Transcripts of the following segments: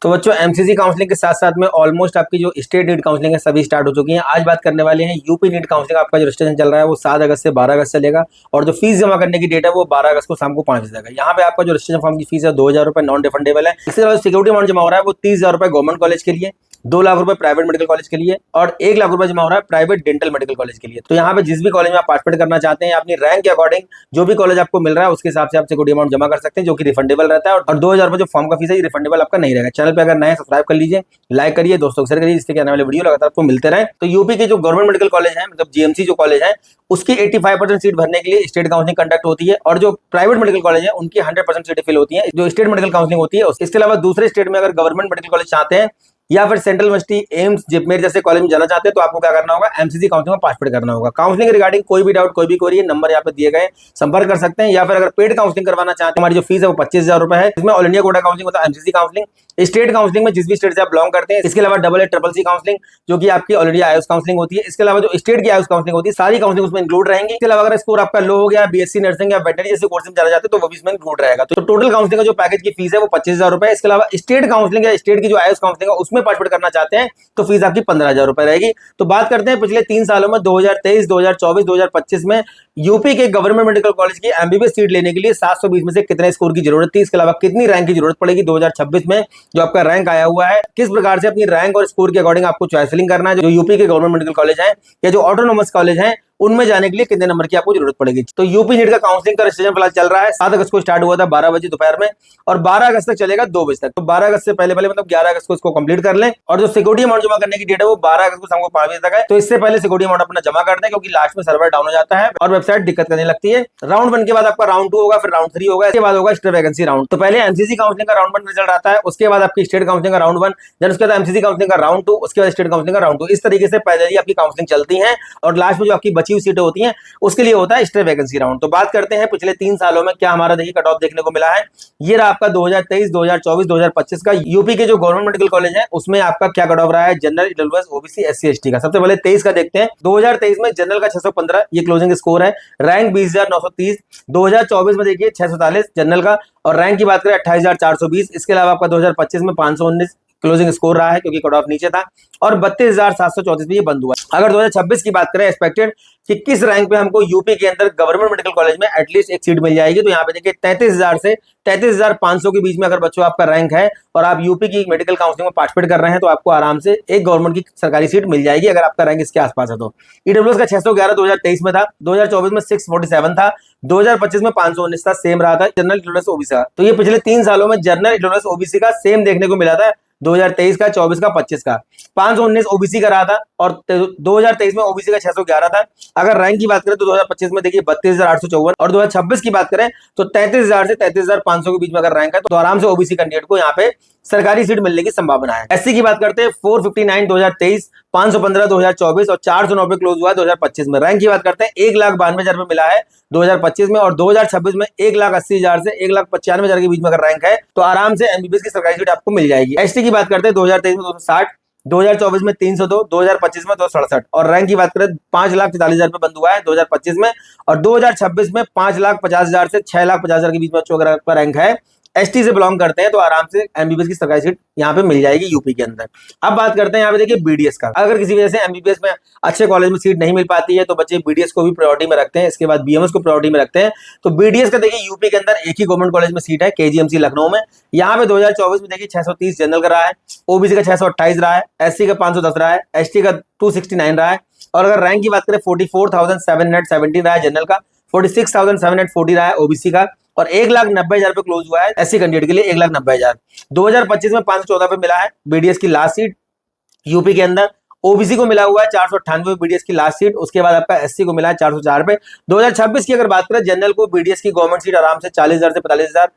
तो बच्चों MCC counselling के साथ साथ में ऑलमोस्ट आपकी जो स्टेट नीट काउंसलिंग है सभी स्टार्ट हो चुकी हैं। आज बात करने वाले हैं यूपी नीट काउंसलिंग। आपका जो रजिस्ट्रेशन चल रहा है वो 7 अगस्त से 12 अगस्त चलेगा और जो फीस जमा करने की डेट है वो 12 अगस्त को शाम को 5 बजे तक है। यहाँ पे आपका जो रजिस्ट्रेशन फॉर्म की फीस है 2,000 रुपए नॉन रिफंडेबल है। इसके अलावा सिक्योरिटी अमाउंट जमा हो रहा है वो 30,000 रुपए गवर्नमेंट कॉलेज के लिए, 2 लाख रुपए प्राइवेट मेडिकल कॉलेज के लिए और 1 लाख रुपए जमा हो रहा है प्राइवेट डेंटल मेडिकल कॉलेज के लिए। तो यहाँ पे जिस भी कॉलेज में आप पार्टिसिपेट करना चाहते हैं अपनी रैंक के अकॉर्डिंग जो भी कॉलेज आपको मिल रहा है उसके हिसाब से आप सिक्योरिटी अमाउंट जमा कर सकते हैं, जो कि रिफंडेबल रहता है। और 2,000 रुपए जो फॉर्म का फीस है ये रिफंडेबल आपका नहीं रहेगा। चैनल पे अगर नए सब्सक्राइब कर लीजिए, लाइक करिए, दोस्तों को शेयर करिए, जिससे आने वाले वीडियो लगातार आपको मिलते रहे। तो यूपी के जो गवर्नमेंट मेडिकल कॉलेज है मतलब जीएमसी जो कॉलेज है उसकी 85% सीट भरने के लिए स्टेट काउंसलिंग कंडक्ट होती है और जो प्राइवेट मेडिकल कॉलेज है उनकी 100% सीटें फिल होती है जो स्टेट मेडिकल काउंसलिंग होती है। इसके अलावा दूसरे स्टेट में अगर गवर्नमेंट मेडिकल कॉलेज चाहते हैं या फिर सेंट्रल यूनिवर्सिटी, एम्स, जिपमेर जैसे कॉलेज में जाना चाहते हैं तो आपको क्या करना होगा, एमसीसी काउंसलिंग में पार्टिसिपेट करना होगा। काउंसलिंग रिगार्डिंग कोई भी डाउट, कोई भी क्वेरी, नंबर यहाँ पे दिए गए, संपर्क कर सकते हैं। या फिर अगर पेड काउंसलिंग करवाना चाहते हैं, हमारी जो फीस है वो 25,000 रुपए है। इसमें ऑल इंडिया कोटा काउंसलिंग होता है, एमसीसी काउंसलिंग, स्टेट काउंसलिंग में जिस भी स्टेट से आप बिलोंग करते हैं। इसके अलावा AA-CCC काउंसलिंग जो कि आपकी ऑलरेडी आयुष काउंसलिंग होती है। इसके अलावा जो स्टेट की आयुष काउंसलिंग होती है सारी काउंसलिंग उसमें इंक्लूड रहेंगी। इसके अलावा अगर स्कोर आपका लो हो गया, बीएससी नर्सिंग या वेटनरी जैसे कोर्स में जाना चाहते हैं तो वो भी इसमें इंक्लूड रहेगा। तो टोटल काउंसलिंग का जो पैकेज की फीस है वो 25,000 रुपए। इसके अलावा स्टेट काउंसलिंग या स्टेट की जो आयुष काउंसलिंग है उसमें पार्टिसिपेट करना चाहते हैं तो फीस आपकी 15,000 रुपए रहेगी। तो बात करते हैं पिछले 3 सालों में 2023, 2024, 2025 में यूपी के गवर्नमेंट मेडिकल कॉलेज की एमबीबीएस सीट लेने के लिए 720 में से कितने स्कोर की जरूरत थी। इसके अलावा कितनी रैंक की जरूरत पड़ेगी 2026 में जो आपका रैंक आया हुआ है, किस प्रकार से अपनी रैंक और स्कोर के अकॉर्डिंग आपको चॉइस फिलिंग करना है। जो यूपी के गवर्नमेंट मेडिकल कॉलेज है या जो ऑटोनोमस कॉलेज है उनमें जाने के लिए कितने नंबर की आपको जरूरत पड़ेगी। तो यूपी नीट का काउंसलिंग का रजिस्ट्रेशन फिलहाल चल रहा है। 7 अगस्त को स्टार्ट हुआ था 12 बजे दोपहर में और 12 अगस्त तक चलेगा 2 बजे तक। तो 12 अगस्त से पहले मतलब 11 अगस्त को इसको कंप्लीट कर लें। और जो सिक्योरिटी अमाउंट जमा करने की डेट है वो 12 अगस्त को शाम को 5 बजे तक है। तो इससे पहले सिक्योरिटी अमाउंट अपना जमा कर दें क्योंकि लास्ट में सर्वर डाउन हो जाता है और वेबसाइट दिक्कत करने लगती है। राउंड 1 के बाद आपका राउंड 2 होगा, फिर राउंड 3 होगा, इसके बाद होगा स्टेट वैकेंसी राउंड। तो पहले एमसीसी काउंसलिंग का राउंड 1 रिजल्ट आता है, उसके बाद आपकी स्टेट काउंसलिंग का राउंड 1, देन उसके बाद एमसीसी काउंसलिंग का राउंड 2, उसके बाद स्टेट काउंसलिंग का राउंड 2। इस तरीके से पहले ही आपकी काउंसलिंग चलती है और लास्ट में जो आपकी बची हुई सीटें होती हैं उसके लिए होता है स्टेट वैकेंसी राउंड। तो बात करते हैं पिछले 3 सालों में क्या हमारा देखिए कट ऑफ देखने को मिला है। ये रहा आपका 2023, 2024, 2025 का यूपी के जो गवर्नमेंट मेडिकल कॉलेज है उसमें आपका क्या कट ऑफ रहा है general, EWS, OBC, SC, ST का। सबसे पहले 23 का देखते हैं। 2023 में जनरल का 615 ये क्लोजिंग स्कोर है, रैंक 20,930। 2024 में देखिए 647 जनरल का और रैंक की बात करें 28,420। इसके अलावा आपका 2025 में 519 क्लोजिंग स्कोर रहा है क्योंकि कट ऑफ नीचे था और 32,734 पे ये बंद हुआ। अगर 2026 की बात करें एक्सपेक्टेड कि किस रैंक पे हमको यूपी के अंदर गवर्नमेंट मेडिकल कॉलेज में एटलीस्ट एक सीट मिल जाएगी, तो यहाँ पे देखिए 33,000 से 33,500 के बीच में अगर बच्चों आपका रैंक है और आप यूपी की मेडिकल काउंसलिंग में पार्टिसिपेट कर रहे हैं तो आपको आराम से एक गवर्नमेंट की सरकारी सीट मिल जाएगी अगर आपका रैंक इसके आसपास है। तो ईडब्ल्यूएस का 611 2023 में था, 2024 में 647 था, 2025 में 519 था, सेम रहा था जनरल, ईडब्ल्यूएस, ओबीसी का। तो ये पिछले 3 सालों में जनरल, ईडब्ल्यूएस, ओबीसी का सेम देखने को मिला था। 2023 का, 24 का, 25 का 519 ओबीसी का रहा था और 2023 में ओबीसी का 611 था। अगर रैंक की बात करें तो 2025 में देखिए 32,854 और 2026 की बात करें तो 33,000 से 33,500 के बीच में अगर रैंक है तो आराम से ओबीसी कैंडिडेट को यहाँ पे सरकारी सीट मिलने की संभावना है। एससी की बात करते हैं 459 2023, 515 2024 और 409 पे क्लोज हुआ 2025 में। रैंक की बात करते हैं 1,92,000 रुपए मिला है 2025 में और 2026 में 1,80,000 से 1,95,000 के बीच में अगर रैंक है तो आराम से एमबीबीएस की सरकारी सीट आपको मिल जाएगी। एसटी की बात करते हैं 2023 में 260, 2024 में 302, 2025 में 267 और रैंक की बात करें 5,43,000 पे बंद हुआ है 2025 में और 2026 में 5,50,000 से 6,50,000 के बीच में बच्चों अगर आपका रैंक है, एसटी से बिलोंग करते हैं तो आराम से एमबीबीएस की सरकारी सीट यहाँ पे मिल जाएगी यूपी के अंदर। अब बात करते हैं यहाँ पे देखिए बीडीएस का। अगर किसी वजह से एमबीबीएस में अच्छे कॉलेज में सीट नहीं मिल पाती है तो बच्चे बीडीएस को भी प्रायोरिटी में रखते हैं, इसके बाद बीएमएस को प्रायोरिटी में रखते हैं। तो बीडीएस का देखिए यूपी के अंदर एक ही गवर्नमेंट कॉलेज में सीट है, केजीएमसी लखनऊ में। यहाँ पे 2024 में देखिए 630 जनरल का रहा है, ओबीसी का 628 रहा है, एससी का 510 रहा है, एसटी का 269 रहा है और अगर रैंक की बात करें 44,717 रहा है जनरल का, 46,740 रहा है ओबीसी का और 1,90,000 पे क्लोज हुआ है एससी कैंडिडेट के लिए 1,90,000। 2025 में 514 पे मिला है बीडीएस की लास्ट सीट यूपी के अंदर। ओबीसी को मिला हुआ है 498 बीडीएस की लास्ट सीट, उसके बाद आपका एससी को मिला है 404 पे। 2026 की अगर बात करें जनरल को बीडीएस की गवर्नमेंट सीट आराम से 40,000 से 45,000,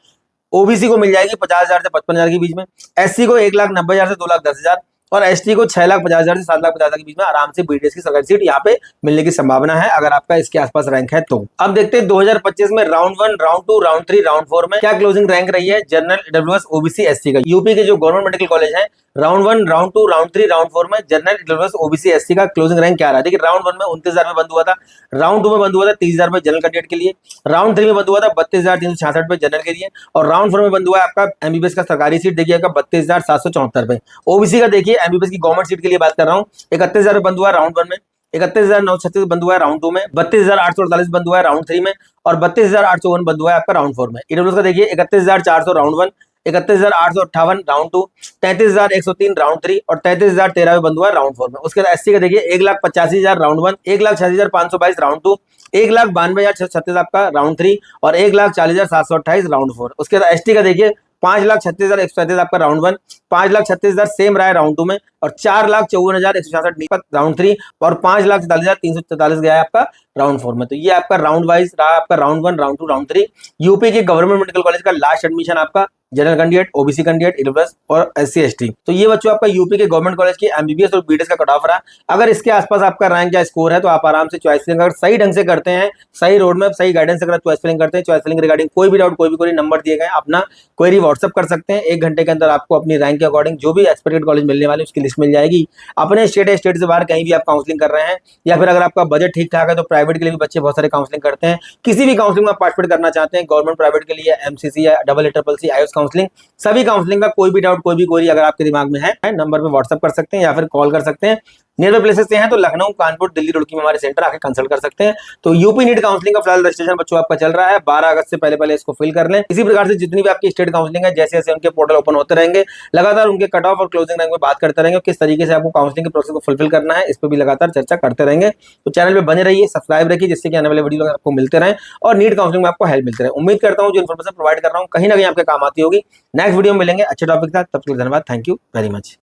ओबीसी को मिल जाएगी 50,000 से 55,000 के बीच में, एससी को 1,90,000 से 2,10,000, और एसटी को 6,50,000 से 7,50,000 के बीच में आराम से बीडीएस की सरकारी सीट यहाँ पे मिलने की संभावना है, अगर आपका इसके आसपास रैंक है तो। अब देखते हैं 2025 में राउंड 1, राउंड 2, राउंड 3, राउंड 4 में क्या क्लोजिंग रैंक रही है जनरल, ईडब्ल्यूएस, ओबीसी, एससी का। यूपी के जो गवर्नमेंट मेडिकल कॉलेज है, राउंड 1, राउंड 2, राउंड 3, राउंड 4 में जनरल, ईडब्ल्यूएस, ओबीसी, एससी का क्लोजिंग रैंक क्या रहा है। देखिए राउंड 1 में 29,000 में बंद हुआ था, राउंड 2 में बंद हुआ था 30,000 में जनरल कैंडिडेट के लिए, राउंड 3 में बंद हुआ था 32,366 पे जनरल के लिए, और राउंड 4 में बंद हुआ है आपका एमबीबीएस का सरकारी सीट देखिए आपका 32,774 पे। ओबीसी का देखिए एमबीबीएस की गवर्नमेंट सीट के लिए बात कर रहा हूँ, 31,000 में बंद हुआ है राउंड 1 में, 31,936 बंद हुआ है राउंड 2 में, 32,848 बंद हुआ है राउंड 3 में, और 32,851 बंद हुआ है आपका राउंड 4 में। ईडब्ल्यूएस का देखिए 31,400 राउंड 1, 31,858 राउंड 2, 33,103 राउंड 3 और 33,013 में बंद हुआ है राउंड 4 में। उसके बाद एससी का देखिए 1,85,000 राउंड 1, 1,86,522 राउंड 2, 1,92,636 आपका राउंड 3 और 1,40,728 राउंड 4। उसके बाद एसटी का देखिए 5,36,135 आपका राउंड 1, 5,36,000 सेम रहा है राउंड 2 में, और 4,54,166 राउंड 3 और 5,47,343 गया है आपका राउंड 4 में। तो ये आपका राउंड वाइज रहा आपका राउंड 1, राउंड 2, राउंड 3। यूपी के गवर्नमेंट मेडिकल कॉलेज का लास्ट एडमिशन आपका general candidate, OBC candidate, EWS और एससी एसटी। तो ये बच्चों आपका यूपी के गवर्नमेंट कॉलेज की एमबीबीएस और बीडीएस का कट ऑफ रहा। अगर इसके आसपास आपका रैंक या स्कोर है तो आप आराम से चॉइस फिलिंग अगर सही ढंग से करते हैं, सही रोड मैप, सही गाइडेंस अगर चॉइस फिलिंग करते हैं, चॉइस फिलिंग रिगार्डिंग कोई भी डाउट, कोई भी क्वेरी, नंबर दिए गए अपना क्वेरी व्हाट्सअप कर सकते हैं। 1 घंटे के अंदर आपको अपनी रैंक के अकॉर्डिंग जो भी एक्सपेक्टेड कॉलेज मिलने वाले उसकी लिस्ट मिल जाएगी। अपने स्टेट से बाहर कहीं भी आप काउंसलिंग कर रहे हैं, या फिर अगर आपका बजट ठीक ठाक है तो प्राइवेट के लिए भी बच्चे बहुत सारे काउंसलिंग करते हैं। किसी भी काउंसलिंग में आप पार्टिसिपेट करना चाहते हैं, गवर्नमेंट, प्राइवेट के लिए, एमसीसी या AACCC, आईएएस काउंसलिंग, सभी काउंसलिंग का कोई भी डाउट, कोई भी क्वेरी अगर आपके दिमाग में है, नंबर पे व्हाट्सअप कर सकते हैं या फिर कॉल कर सकते हैं। नियर प्लेसेस से हैं तो लखनऊ, कानपुर, दिल्ली, रुड़की में हमारे सेंटर आके कंसल्ट कर सकते हैं। तो यूपी नीट काउंसलिंग का फिलहाल रजिस्ट्रेशन बच्चों आपका चल रहा है, 12 अगस्त से पहले इसको फिल कर लें। इसी प्रकार से जितनी भी आपकी स्टेट काउंसलिंग है, जैसे जैसे उनके पोर्टल ओपन होते रहेंगे, लगातार उनके कट ऑफ और क्लोजिंग रैंक में बात करते रहेंगे, किस तरीके से आपको काउंसलिंग के प्रोसेस को फुलफिल करना है, इस पर भी लगातार चर्चा करते रहेंगे। तो चैनल पे बने रहिए, सब्सक्राइब रखिए, जिससे कि आने वाले वीडियो आपको मिलते रहे और नीट काउंसलिंग में आपको हेल्प मिलते रहे। उम्मीद करता हूँ जो इन्फॉर्मेशन प्रोवाइड कर रहा हूँ कहीं ना कहीं आपके काम आती होगी। नेक्स्ट वीडियो में मिलेंगे अच्छे टॉपिक के साथ, तब तक धन्यवाद, थैंक यू वेरी मच।